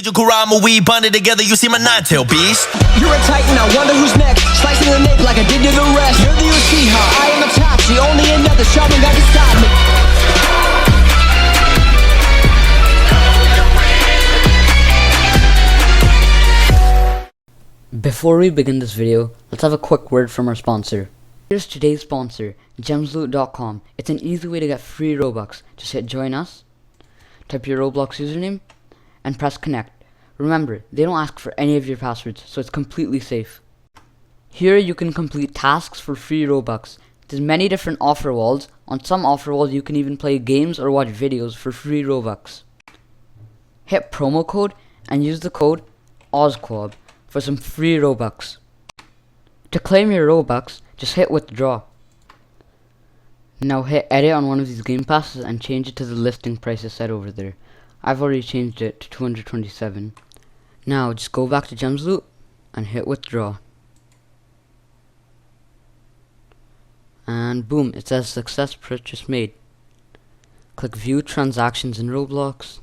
Kurama, we bonded together, you see my nine-tail beast. You're a titan, I wonder who's next. Slicing the nape like I did to the rest. You're the Uchiha, I am Itachi. Only another shaman that can stop me. Before we begin this video, let's have a quick word from our sponsor. Here's today's sponsor, gemsloot.com. It's an easy way to get free Robux. Just hit join us, type your Roblox username, and press connect. Remember, they don't ask for any of your passwords, so it's completely safe. Here you can complete tasks for free Robux. There's many different offer walls. On some offer walls you can even play games or watch videos for free Robux. Hit promo code and use the code OZQUAB for some free Robux. To claim your Robux, just hit withdraw. Now hit edit on one of these game passes and change it to the listing prices set over there. I've already changed it to 227. Now just go back to Gemsloot and hit withdraw. And boom, it says success purchase made. Click view transactions in Roblox.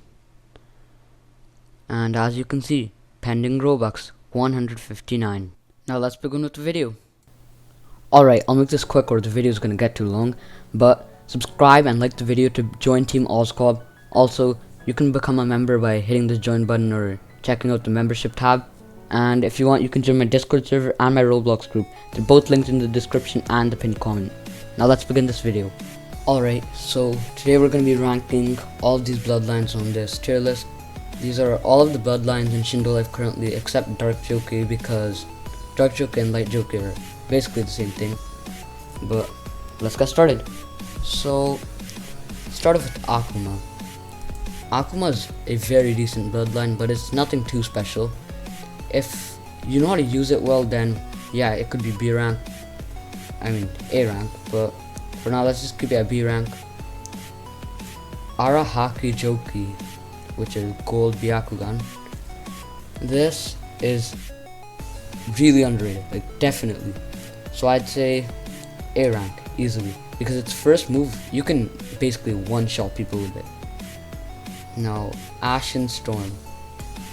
And as you can see, pending Robux 159. Now let's begin with the video. Alright, I'll make this quick or the video is going to get too long. But subscribe and like the video to join Team OZQUAB. Also, you can become a member by hitting the join button or checking out the membership tab. And if you want, you can join my Discord server and my Roblox group. They're both linked in the description and the pinned comment. Now let's begin this video. Alright, so today we're going to be ranking all of these bloodlines on this tier list. These are all of the bloodlines in Shindo life currently except Dark Jokei, because Dark Jokei and Light Jokei are basically the same thing. But let's get started. So start off with Akuma. Akuma is a very decent bloodline, but it's nothing too special. If you know how to use it well, then yeah, it could be B rank. I mean A rank, but for now let's just keep it at B rank. Arahaki Jokei, which is gold Byakugan. This is really underrated, like definitely. So I'd say A rank easily, because its first move you can basically one-shot people with it. Now Ashen Storm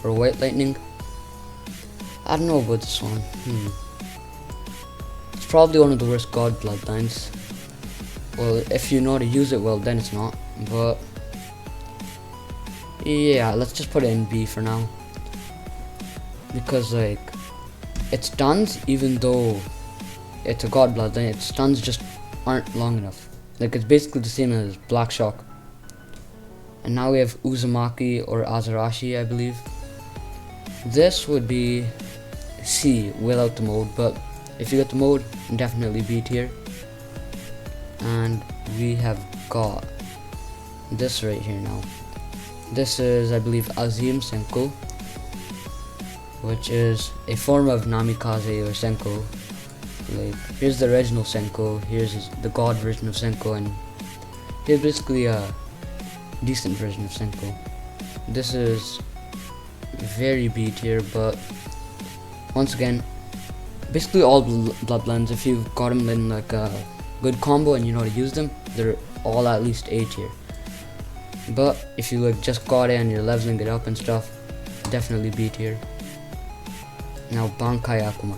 or White Lightning, I don't know about this one. It's probably one of the worst god bloodlines. Well, if you know how to use it well, then it's not. But yeah, let's just put it in B for now, because like it stuns, even though it's a god bloodline, its stuns just aren't long enough. Like it's basically the same as Black Shock. And now we have Uzumaki or Azarashi, I believe. This would be C without the mode, but if you get the mode, definitely B tier. And we have got this right here now. This is, I believe, Azim Senko, which is a form of Namikaze or Senko. Like, here's the original Senko, here's the god version of Senko, and here's basically a decent version of Senko. This is very B tier, but once again, basically all bloodlines, if you've got them in like a good combo and you know how to use them, they're all at least A tier. But if you like just got it and you're leveling it up and stuff, definitely B tier. Now Bangkai Akuma.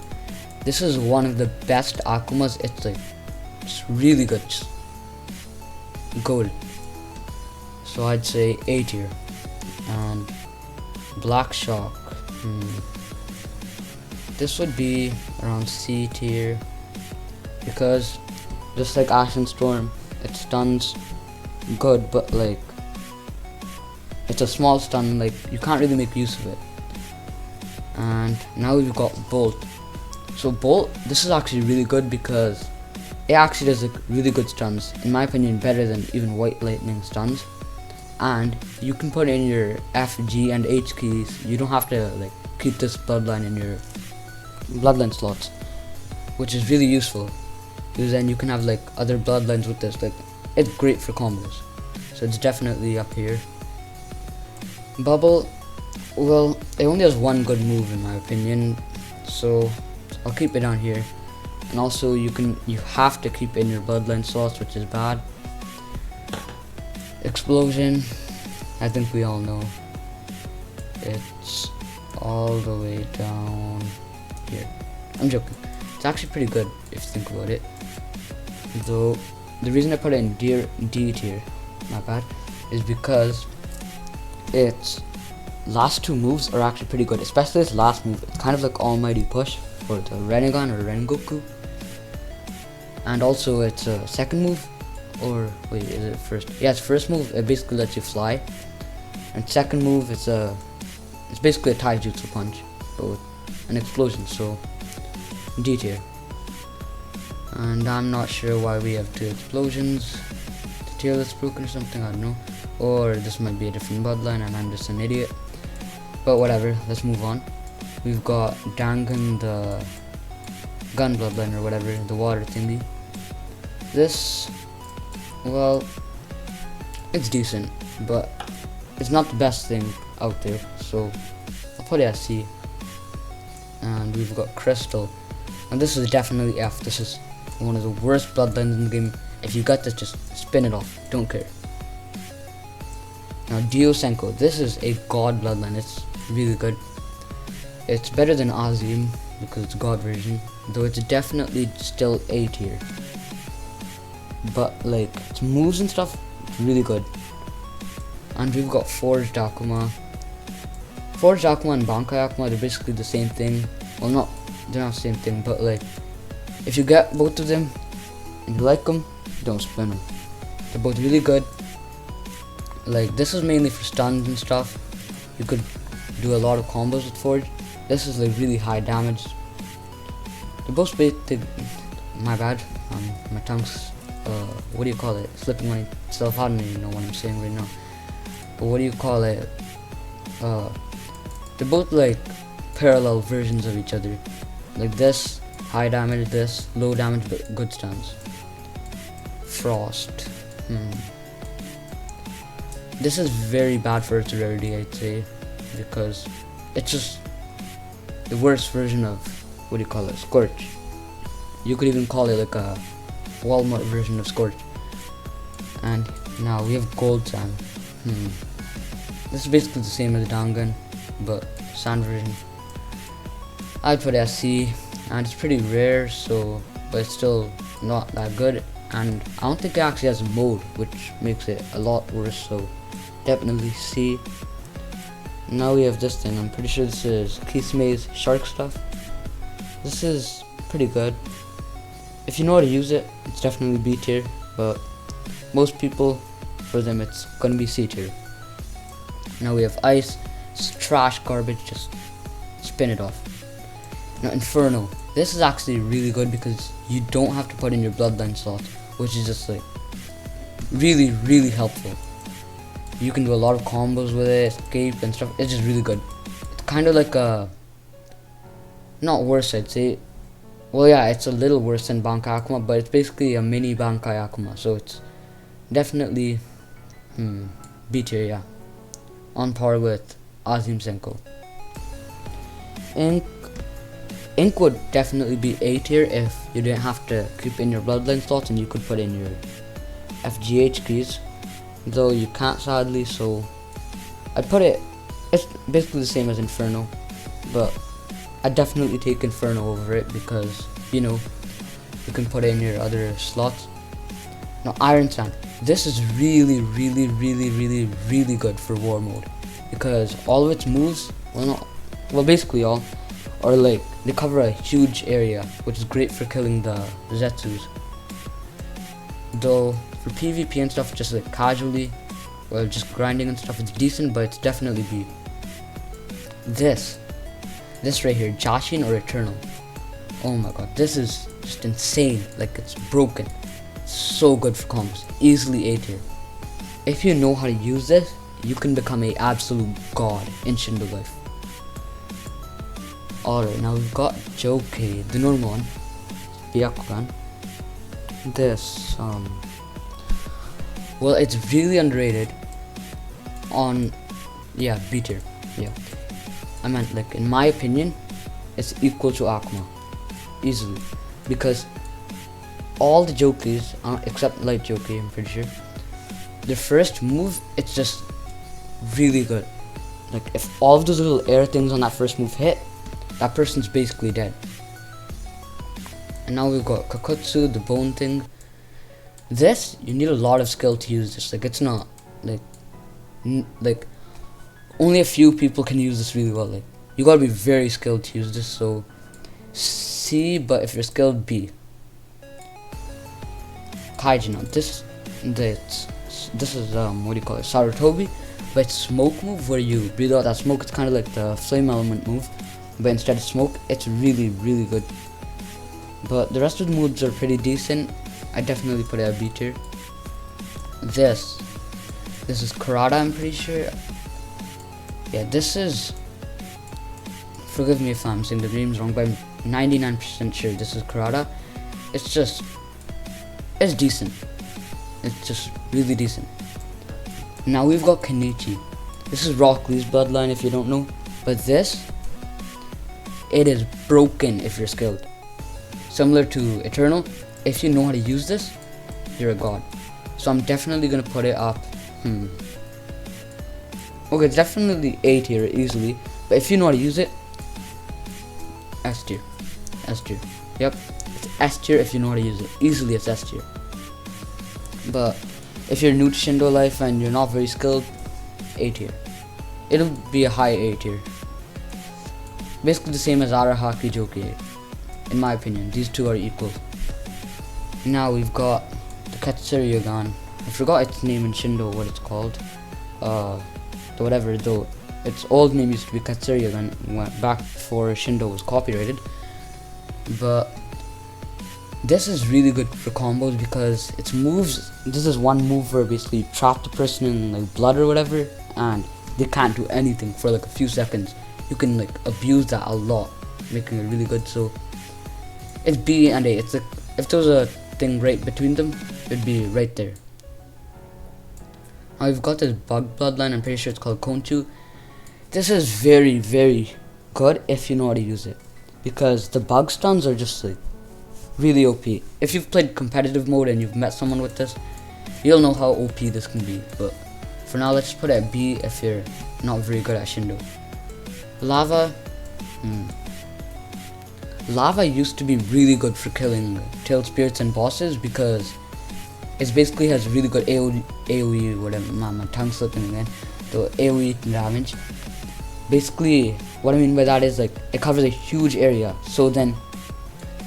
This is one of the best Akumas. It's like just really good, just gold. So I'd say A tier. And Black Shock, this would be around C tier, because just like Ashen Storm, it stuns good, but like it's a small stun, like you can't really make use of it. And now we've got Bolt. So Bolt, this is actually really good because it actually does like really good stuns, in my opinion better than even White Lightning stuns. And you can put in your F, G and H keys. You don't have to like keep this bloodline in your bloodline slots, which is really useful, because then you can have like other bloodlines with this. Like it's great for combos, so it's definitely up here. Bubble, well, it only has one good move in my opinion, so I'll keep it down here. And also you have to keep in your bloodline slots, which is bad. Explosion, I think we all know. It's it's all the way down here. I'm joking. It's actually pretty good if you think about it. Though the reason I put it in D tier, my bad, is because its last two moves are actually pretty good. Especially its last move. It's kind of like almighty push for the Rinnegan or rengoku. And also its second move, or wait, is it first? Yeah, its first move, it basically lets you fly. And second move, it's basically a taijutsu punch, but with an explosion, so D tier. And I'm not sure why we have two explosions. The tail is broken or something, I don't know. Or this might be a different bloodline and I'm just an idiot. But whatever, let's move on. We've got Dangan, the gun bloodline or whatever, the water thingy. This, well, it's decent, but it's not the best thing out there, so I'll put it as C. And we've got Crystal, and this is definitely F. This is one of the worst bloodlines in the game. If you got this, just spin it off, don't care. Now Diosenko, this is a god bloodline. It's really good. It's better than Azim because it's god version, though it's definitely still A tier. But like its moves and stuff, it's really good. And we've got Forged Akuma. Forged Akuma and Bangkai Akuma, they're basically the same thing. Well, they're not the same thing, but like if you get both of them and you like them, don't spin them. They're both really good. Like this is mainly for stuns and stuff. You could do a lot of combos with Forge. This is like really high damage. They're both basic. My bad. My tongue's what do you call it? Slipping on itself. I don't even know what I'm saying right now. But what do you call it? They're both like parallel versions of each other. Like this, high damage, this, low damage but good stuns. Frost. This is very bad for its rarity, I'd say, because it's just the worst version of, what do you call it, Scorch. You could even call it like a Walmart version of Scorch. And now we have Gold Sand. This is basically the same as the Dangan, but sand version. I'd put it as C, and it's pretty rare, so but it's still not that good. And I don't think it actually has a mode, which makes it a lot worse, so definitely C. Now we have this thing. I'm pretty sure this is Kiseme's shark stuff. This is pretty good. If you know how to use it, it's definitely B tier, but most people, for them, it's gonna be C tier. Now we have Ice. It's trash garbage, just spin it off. Now Inferno. This is actually really good because you don't have to put in your bloodline slot, which is just like really, really helpful. You can do a lot of combos with it, escape and stuff. It's just really good. It's kind of like a, not worse, I'd say. Well, yeah, it's a little worse than Bangkai Akuma, but it's basically a mini Bangkai Akuma, so it's definitely B tier, yeah, on par with Azim Senko. Ink would definitely be A tier if you didn't have to keep in your bloodline slots and you could put in your FGH keys, though you can't sadly, so I'd put it, it's basically the same as Inferno, but I'd definitely take Inferno over it because, you know, you can put it in your other slots. Now Iron Sand, this is really, really, really, really, really good for war mode because all of its moves, basically all, are like, they cover a huge area, which is great for killing the Zetsus. Though for PvP and stuff, just like casually, or just grinding and stuff, it's decent, but it's definitely B. This right here, Jashin or Eternal. Oh my god, this is just insane. Like, it's broken. It's so good for combos. Easily A tier. If you know how to use this, you can become a absolute god in Shindo life. Alright, now we've got Jokei, the normal one, Byakugan. This, well, it's really underrated on, yeah, B tier, yeah. I meant, like, in my opinion, it's equal to Akuma, easily, because all the Jokeis, except Light Jokei, I'm pretty sure, the first move, it's just really good. Like if all of those little air things on that first move hit, that person's basically dead. And now we've got Kakutsu, the bone thing. This, you need a lot of skill to use this. Like it's not like only a few people can use this really well. Like you gotta be very skilled to use this. So C, but if you're skilled, B. Kaiji. Now this is what do you call it? Sarutobi, but it's smoke move where you breathe out that smoke. It's kind of like the flame element move, but instead of smoke, it's really good. But the rest of the moves are pretty decent. I definitely put it at B tier. This is Karada, I'm pretty sure. Yeah, this is, forgive me if I'm saying the names wrong, but I'm 99% sure this is Karada. It's decent. It's just really decent. Now we've got Kenichi. This is Rock Lee's bloodline if you don't know. But this, it is broken if you're skilled. Similar to Eternal, if you know how to use this, you're a god. So I'm definitely gonna put it up. Okay, it's definitely A tier easily. But if you know how to use it, S tier. S tier. Yep. It's S tier if you know how to use it. Easily it's S tier. But if you're new to Shindo life and you're not very skilled, A tier. It'll be a high A tier. Basically the same as Arahaki Jokei. In my opinion, these two are equal. Now we've got the Katsuriyagan. I forgot its name in Shindo, what it's called. Whatever, though. Its old name used to be Katsuriyagan, went back before Shindo was copyrighted. But this is really good for combos because its moves, this is one move where basically you trap the person in like blood or whatever and they can't do anything for like a few seconds. You can like abuse that a lot, making it really good. So it's B and A. It's like if there was a thing right between them, it'd be right there. Now we've got this bug bloodline. I'm pretty sure it's called Konchu. This is very good if you know how to use it, because the bug stuns are just like really OP. If you've played competitive mode and you've met someone with this, you'll know how OP this can be. But for now, let's put it at B if you're not very good at Shindo. Lava. Lava used to be really good for killing tailed spirits and bosses because it basically has really good AoE, whatever, my tongue's slipping again, the AoE damage. Basically, what I mean by that is like, it covers a huge area, so then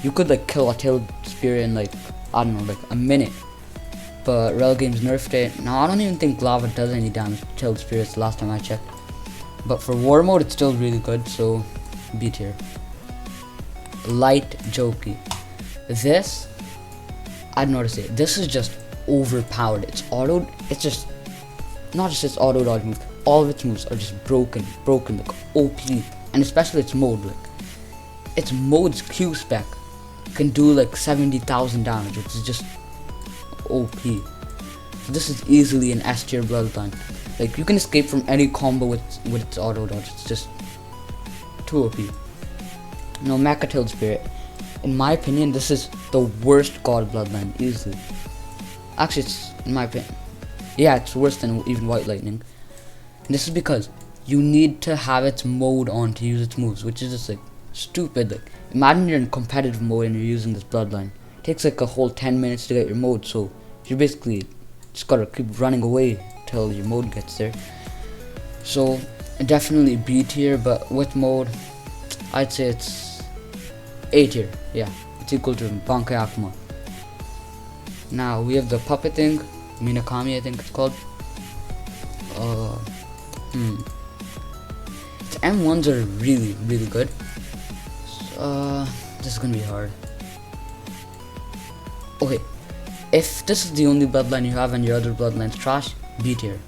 you could like kill a tailed spirit in like, I don't know, like a minute. But RellGames nerfed it. Now I don't even think lava does any damage to tailed spirits last time I checked. But for war mode, it's still really good, so B tier. Light Jokei. This, I don't know how to say it. This is just overpowered. It's autoed. It's just not just its auto dodge move. All of its moves are just broken, like OP, and especially its mode. Like its mode's Q spec can do like 70,000 damage, which is just OP. So this is easily an S tier bloodline. Like you can escape from any combo with its auto dodge. It's just too OP. No, Mecha Tailed Spirit. In my opinion, this is the worst god bloodline, easily. Actually, it's, in my opinion, yeah, it's worse than even White Lightning. And this is because you need to have its mode on to use its moves, which is just like stupid. Like, imagine you're in competitive mode and you're using this bloodline. It takes like a whole 10 minutes to get your mode, so you basically just gotta keep running away till your mode gets there. So definitely B tier, but with mode, I'd say it's A tier. Yeah, it's equal to Bangkai Akuma. Now we have the puppet thing, Minakami I think it's called. The M1s are really good. So, this is gonna be hard. Okay, if this is the only bloodline you have and your other bloodline's trash, B tier,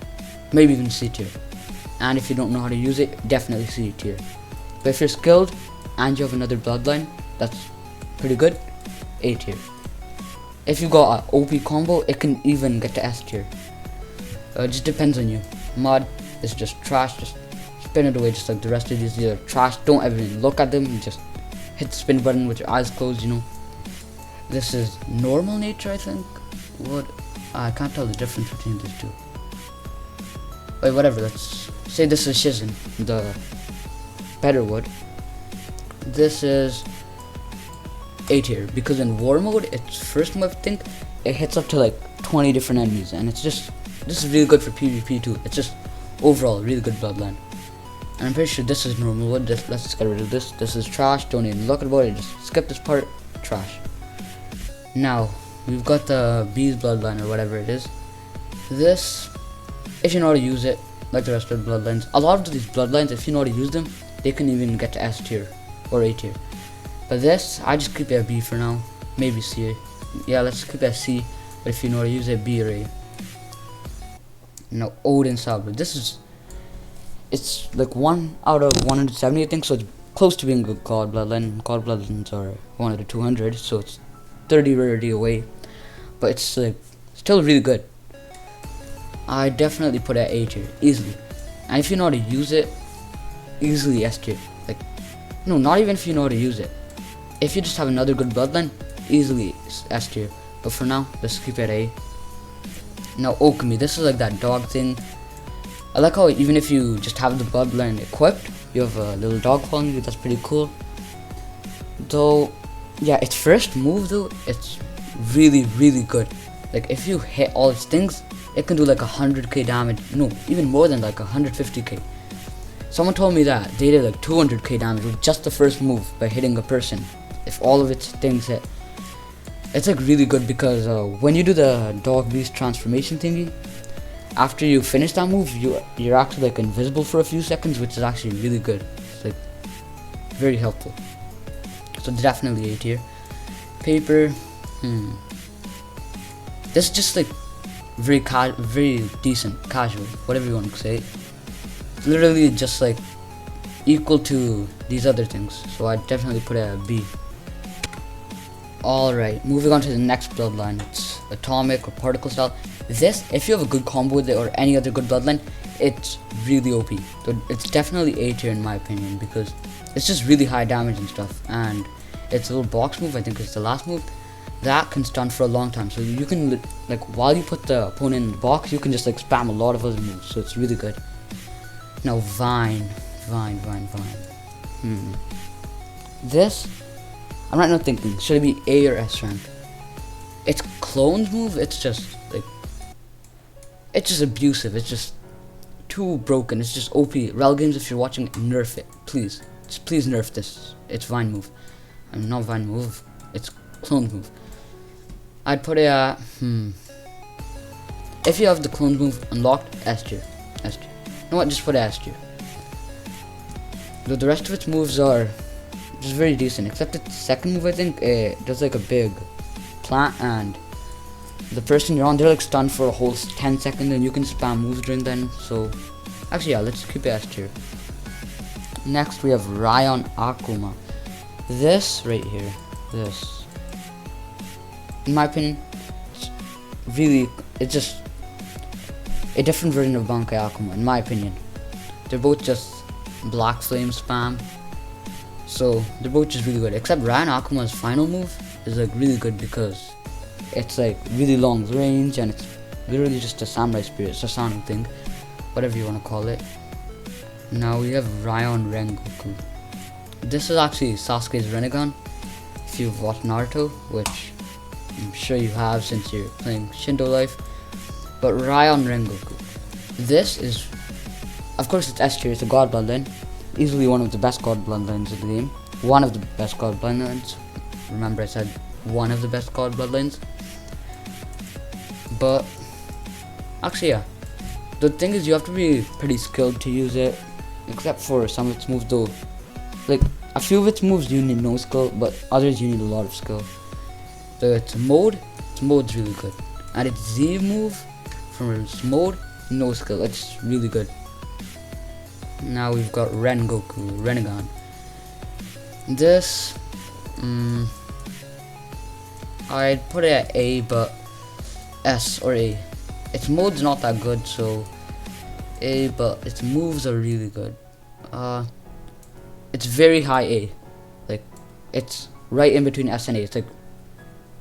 maybe even C tier. And if you don't know how to use it, definitely C tier. But if you're skilled and you have another bloodline that's pretty good, A tier. If you got an OP combo, it can even get to S tier. It just depends on you. Mod is just trash, just spin it away just like the rest of these. These are trash, don't ever look at them, just hit the spin button with your eyes closed, you know. This is normal nature, I think. What? I can't tell the difference between these two. Wait, whatever. Let's say this is Shizen, the better wood. This is A tier because in war mode, its first move, I think, it hits up to like 20 different enemies, and it's just, this is really good for PvP too. It's just overall really good bloodline. And I'm pretty sure this is normal wood. Let's just get rid of this. This is trash. Don't even look about it. Just skip this part. Trash. Now we've got the bee's bloodline or whatever it is. This, if you know how to use it, like the rest of the bloodlines, a lot of these bloodlines, if you know how to use them, they can even get to S tier or A tier. But this, I just keep it a B for now. Maybe C. Yeah, let's keep it a C. But if you know how to use it, B or A. Now Odin Saberu. This is, it's like 1 out of 170, I think, so it's close to being a good god bloodline. God bloodlines are 1 out of 200, so it's 30 rarity away. But it's like still really good. I definitely put it at A tier, easily. And if you know how to use it, easily S tier. Like, no, not even if you know how to use it. If you just have another good bloodline, easily S tier. But for now, let's keep it at A. Now Okami, this is like that dog thing. I like how even if you just have the bloodline equipped, you have a little dog following you. That's pretty cool. Though, yeah, its first move though, it's really, really good. Like if you hit all its things, it can do like 100k damage. No, even more than like 150k. Someone told me that they did like 200k damage with just the first move by hitting a person. If all of its things hit, it's like really good because when you do the dog beast transformation thingy, after you finish that move, you're actually like invisible for a few seconds, which is actually really good. It's like very helpful. So definitely A tier. Paper, this is just like very decent, casual, whatever you want to say. It's literally just like equal to these other things, so I definitely put it at a B. Alright, moving on to the next bloodline. It's atomic or particle style. This, if you have a good combo with it or any other good bloodline, it's really OP. So it's definitely A tier in my opinion because it's just really high damage and stuff, and its a little box move, I think it's the last move, that can stun for a long time. So you can, like, while you put the opponent in the box, you can just like spam a lot of other moves, so it's really good. Now Vine. This, I'm right now thinking, should it be A or S rank? Its clone's move, it's just like, it's just abusive. It's just too broken. It's just OP. RellGames, if you're watching, nerf it, please. Just please nerf this. It's Vine move. Not Vine move. It's clone move. I'd put it at if you have the clone move unlocked, S tier. S tier. You know what? Just put it S tier. Though the rest of its moves are just very decent, except its second move, I think, it does like a big plant, and the person you're on, they're like stunned for a whole 10 seconds, and you can spam moves during then. So actually, yeah, let's keep it S tier. Next we have Ryzer Aqua. This right here, this, in my opinion, it's just a different version of Bangkai Akuma, in my opinion. They're both just black flame spam, so they're both just really good, except Ryzer Akuma's final move is like really good because it's like really long range, and it's literally just a samurai spirit. It's a sounding thing, whatever you want to call it. Now we have Raion rengoku. This is actually Sasuke's Rinnegan, if you've watched Naruto, which I'm sure you have since you're playing Shindo Life. But Raion rengoku, this is, of course it's S tier, it's a god bloodline, easily one of the best god bloodlines in the game. One of the best god bloodlines. Remember I said one of the best god bloodlines. But actually, yeah, the thing is you have to be pretty skilled to use it, except for some of its moves though. Like a few of its moves you need no skill, but others you need a lot of skill. So its mode's really good, and its Z move from its mode, no skill. It's really good. Now we've got Rengoku, Rinnegan. This, I'd put it at A, but S or A. Its mode's not that good, so A, but its moves are really good. It's very high A. Like, it's right in between S and A. It's like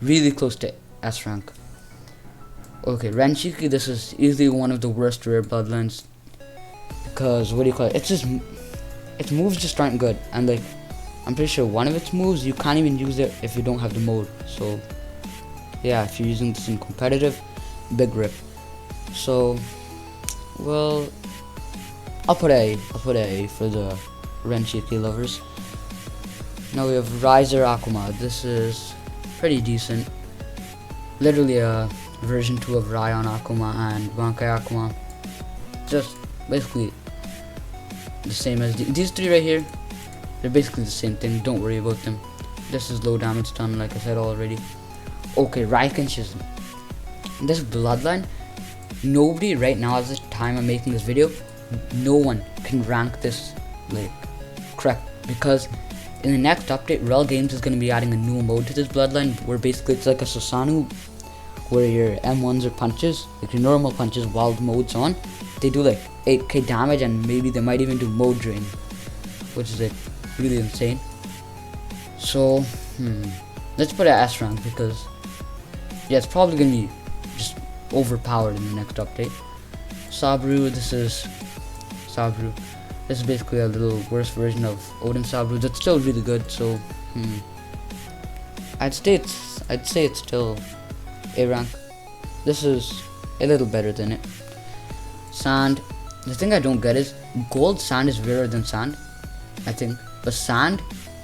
really close to S rank. Okay, Ranchiki, this is easily one of the worst rare bloodlines. because what do you call it? It's just its moves just aren't good, and like I'm pretty sure one of its moves you can't even use it if you don't have the mode. So yeah, if you're using this in competitive, big rip. So well, I'll put A for the Ranchiki lovers. Now we have Ryzer Aqua Mod. This is pretty decent. Literally a version 2 of Raion Akuma and Bangkai Akuma. Just basically the same as these three right here. They're basically the same thing. Don't worry about them. This is low damage stun, like I said already. Okay, Raikenshism. This bloodline, nobody right now at the time I'm making this video, no one can rank this like correct, because in the next update, RellGames is going to be adding a new mode to this bloodline where basically it's like a Susanoo, where your M1s are punches, like your normal punches while the mode's on, they do like 8k damage, and maybe they might even do mode drain, which is like really insane. So let's put it at S rank, because yeah, it's probably going to be just overpowered in the next update. Saberu, this is Saberu. This is basically a little worse version of Odin Saberu. That's still really good, so I'd say it's still A rank. This is a little better than it. Sand. The thing I don't get is gold sand is rarer than sand, I think, but sand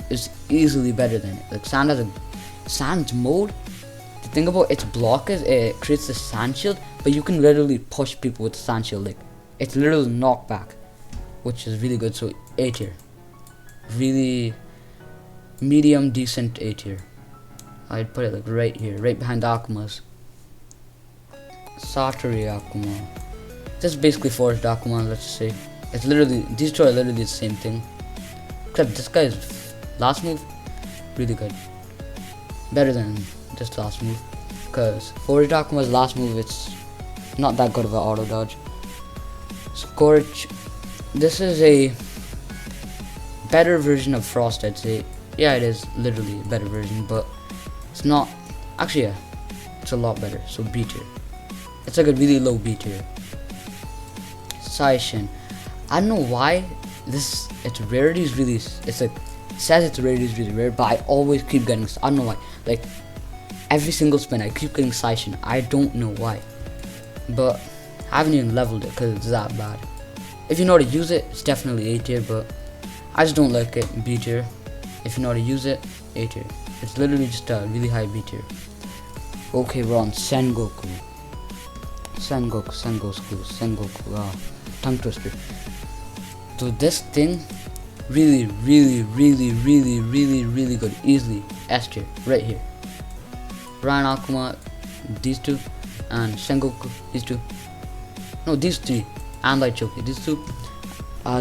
is easily better than it. Like sand has a sand's mode. The thing about its block is it creates the sand shield, but you can literally push people with the sand shield. Like it's literal knockback, which is really good. So A tier, really medium decent A tier. I'd put it like right here, right behind the Akumas. Satori Akuma. This is basically forged Aquaman, let's just say. It's literally, these two are literally the same thing, except this guy's last move really good, better than this last move, because forged Akuma's last move, it's not that good of an auto dodge. Scorch. This is a better version of Frost, I'd say. Yeah, it is literally a better version, but it's not. Actually, yeah, it's a lot better. So B tier. It's like a really low B tier. Saishin. I don't know why its rarity is really. It's like it says its rarity is really rare, but I always keep getting. I don't know why. Like every single spin, I keep getting Saishin. I don't know why, but I haven't even leveled it because it's that bad. If you know how to use it, it's definitely A tier, but I just don't like it. B tier. If you know how to use it, A tier. It's literally just a really high B tier. Okay, we're on Sengoku. Sengoku. Tongue twister. So this thing, really good. Easily S tier. Right here. Ryzer Aqua, these two, and Sengoku, these two. No, these three. And like jokei, these two,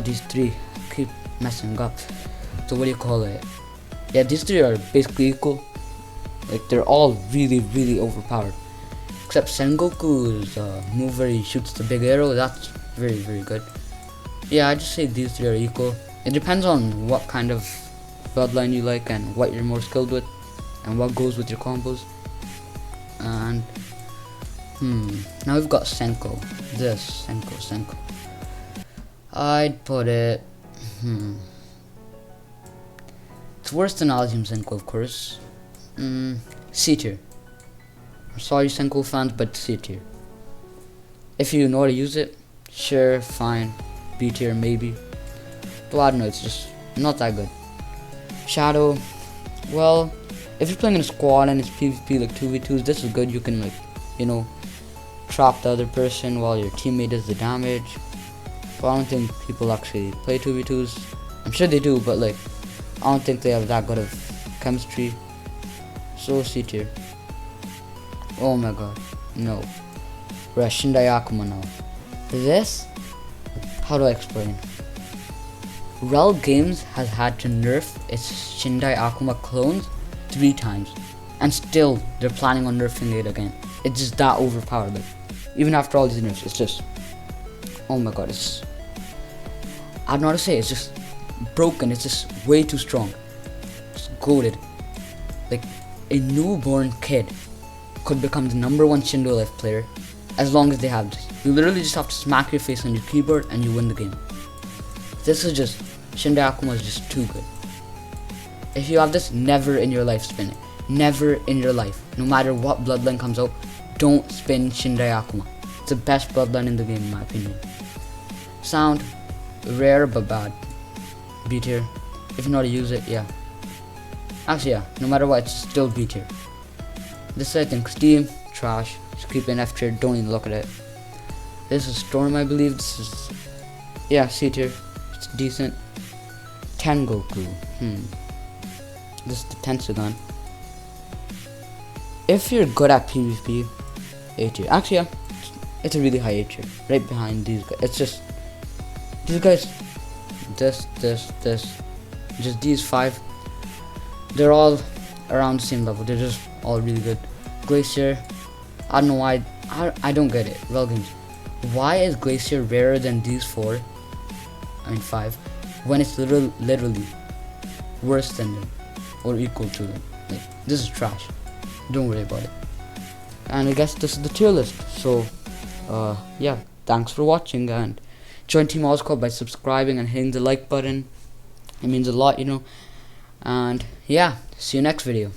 these three keep messing up. So what do you call it? Yeah, these three are basically equal. Like they're all really overpowered, except Sengoku's move where he shoots the big arrow. That's very good. Yeah, I just say these three are equal. It depends on what kind of bloodline you like and what you're more skilled with, and what goes with your combos. And now we've got Senko. This Senko. I'd put it. It's worse than Alzium Senko, of course. C tier. I'm sorry, Senko fans, but C tier. If you know how to use it, sure, fine. B tier, maybe. But I don't know, it's just not that good. Shadow. Well, if you're playing in a squad and it's PvP like 2v2s, this is good. You can, like, you know, trap the other person while your teammate does the damage. But I don't think people actually play 2v2s. I'm sure they do, but like I don't think they have that good of chemistry. So C tier. Oh my god, no. We're at Shindai Akuma now. This, how do I explain? RellGames has had to nerf its Shindai Akuma clones 3 times, and still they're planning on nerfing it again. It's just that overpowered. Like, even after all these nerfs, it's just, oh my god, it's, I don't know how to say it, it's just broken. It's just way too strong. It's goated. Like, a newborn kid could become the #1 Shindo life player as long as they have this. You literally just have to smack your face on your keyboard and you win the game. This is just, Shindai Akuma is just too good. If you have this, never in your life spin it. Never in your life. No matter what bloodline comes out, don't spin Shindai Akuma. It's the best bloodline in the game in my opinion. Sound, rare but bad. B tier. If you know how to use it, yeah. Actually, yeah, no matter what, it's still B tier. This I think Steam, trash. Just keep in F tier, don't even look at it. This is Storm, I believe. This is, yeah, C tier. It's decent. Tengoku. This is the Tensogun. If you're good at PvP, A tier. Actually, yeah, it's a really high A tier. Right behind these guys. It's just, these guys, this. Just these 5. They're all around the same level. They're just all really good. Glacier, I don't know why. I don't get it. RellGames, why is Glacier rarer than these 4? I mean 5, when it's literally worse than them or equal to them. Like, this is trash. Don't worry about it. And I guess this is the tier list. So yeah, thanks for watching, and join Team Oscorp by subscribing and hitting the like button. It means a lot, you know. And yeah, see you next video.